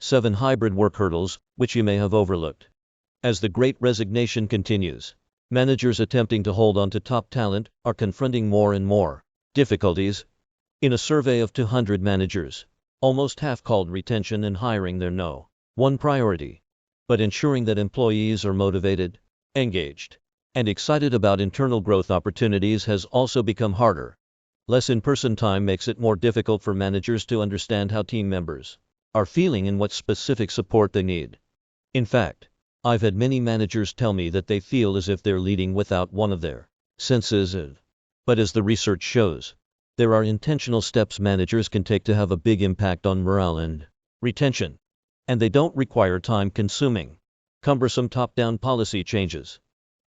7 hybrid work hurdles, which you may have overlooked. As the Great Resignation continues, managers attempting to hold on to top talent are confronting more and more difficulties. In a survey of 200 managers, almost half called retention and hiring their #1 priority. But ensuring that employees are motivated, engaged, and excited about internal growth opportunities has also become harder. Less in-person time makes it more difficult for managers to understand how team members are feeling and what specific support they need. In fact, I've had many managers tell me that they feel as if they're leading without one of their senses. But as the research shows, there are intentional steps managers can take to have a big impact on morale and retention. And they don't require time-consuming, cumbersome top-down policy changes.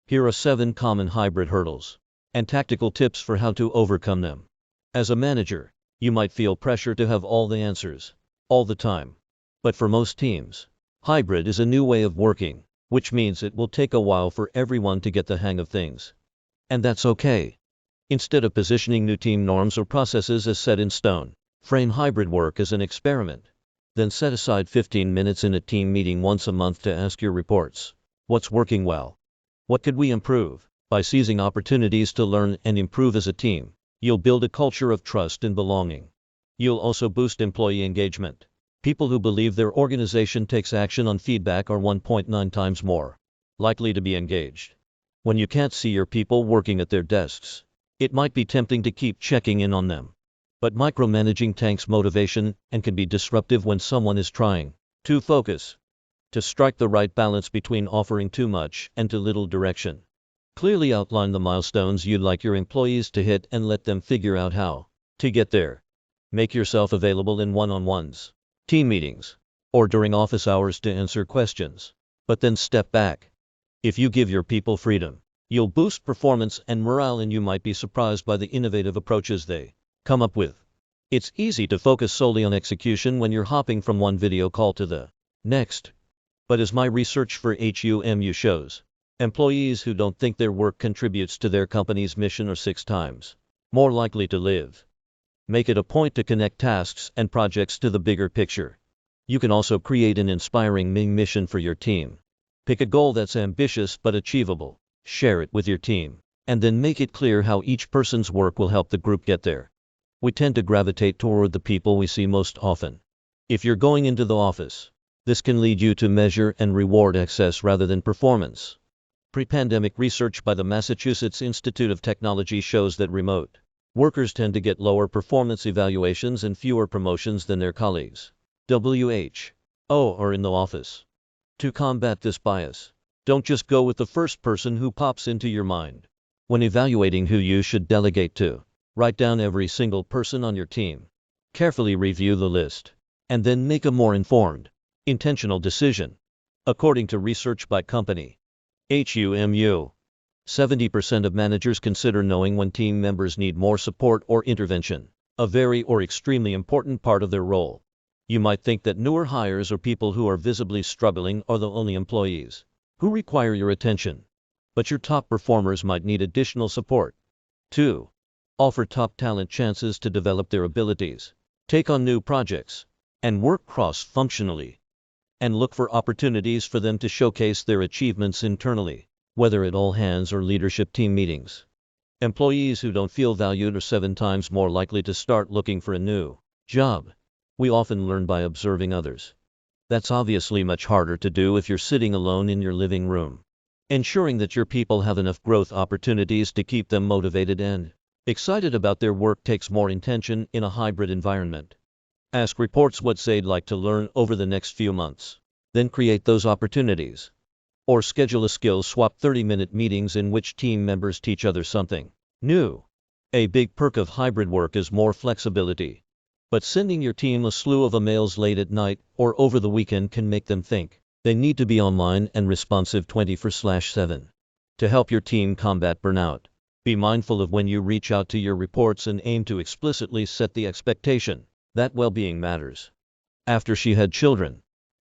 Here are 7 common hybrid hurdles and tactical tips for how to overcome them. As a manager, you might feel pressure to have all the answers all the time. But for most teams, hybrid is a new way of working, which means it will take a while for everyone to get the hang of things. And that's okay. Instead of positioning new team norms or processes as set in stone, frame hybrid work as an experiment. Then set aside 15 minutes in a team meeting once a month to ask your reports, what's working well? What could we improve? By seizing opportunities to learn and improve as a team, you'll build a culture of trust and belonging. You'll also boost employee engagement. People who believe their organization takes action on feedback are 1.9 times more likely to be engaged. When you can't see your people working at their desks, it might be tempting to keep checking in on them. But micromanaging tanks motivation and can be disruptive when someone is trying to focus. To strike the right balance between offering too much and too little direction, clearly outline the milestones you'd like your employees to hit and let them figure out how to get there. Make yourself available in one-on-ones, team meetings, or during office hours to answer questions. But then step back. If you give your people freedom, you'll boost performance and morale, and you might be surprised by the innovative approaches they come up with. It's easy to focus solely on execution when you're hopping from one video call to the next. But as my research for HUMU shows, employees who don't think their work contributes to their company's mission are 6 times more likely to live. Make it a point to connect tasks and projects to the bigger picture. You can also create an inspiring mission for your team. Pick a goal that's ambitious but achievable, share it with your team, and then make it clear how each person's work will help the group get there. We tend to gravitate toward the people we see most often. If you're going into the office, this can lead you to measure and reward excess rather than performance. Pre-pandemic research by the Massachusetts Institute of Technology shows that remote workers tend to get lower performance evaluations and fewer promotions than their colleagues WHO are in the office. To combat this bias, don't just go with the first person who pops into your mind. When evaluating who you should delegate to, write down every single person on your team. Carefully review the list, and then make a more informed, intentional decision. According to research by company HUMU, 70% of managers consider knowing when team members need more support or intervention a very or extremely important part of their role. You might think that newer hires or people who are visibly struggling are the only employees who require your attention. But your top performers might need additional support. 2. Offer top talent chances to develop their abilities, take on new projects, and work cross-functionally. And look for opportunities for them to showcase their achievements internally, whether at all hands or leadership team meetings. Employees who don't feel valued are 7 times more likely to start looking for a new job. We often learn by observing others. That's obviously much harder to do if you're sitting alone in your living room. Ensuring that your people have enough growth opportunities to keep them motivated and excited about their work takes more intention in a hybrid environment. Ask reports what they'd like to learn over the next few months. Then create those opportunities. Or schedule a skills swap 30-minute meetings in which team members teach others something new. A big perk of hybrid work is more flexibility. But sending your team a slew of emails late at night or over the weekend can make them think they need to be online and responsive 24/7. To help your team combat burnout, be mindful of when you reach out to your reports and aim to explicitly set the expectation that well-being matters. After she had children,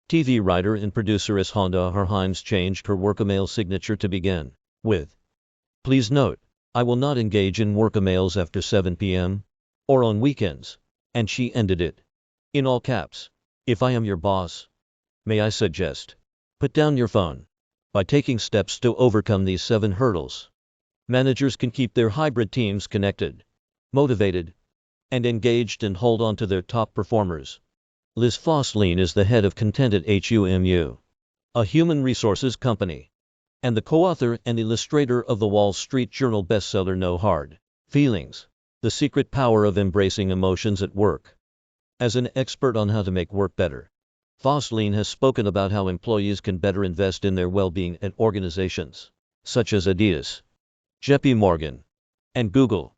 TV writer and producer Honda Himes changed her work email signature to begin with, "Please note, I will not engage in work emails after 7 p.m. or on weekends," and she ended it in all caps. "If I am your boss, May I suggest? Put down your phone. By taking steps to overcome these 7 hurdles, managers can keep their hybrid teams connected, motivated, and engaged and hold on to their top performers. Liz Fosslien is the head of Content at HUMU, a human resources company, and the co-author and illustrator of the Wall Street Journal bestseller No Hard Feelings: The Secret Power of Embracing Emotions at Work. As an expert on how to make work better, Fosslien has spoken about how employees can better invest in their well-being at organizations such as Adidas, JP Morgan, and Google.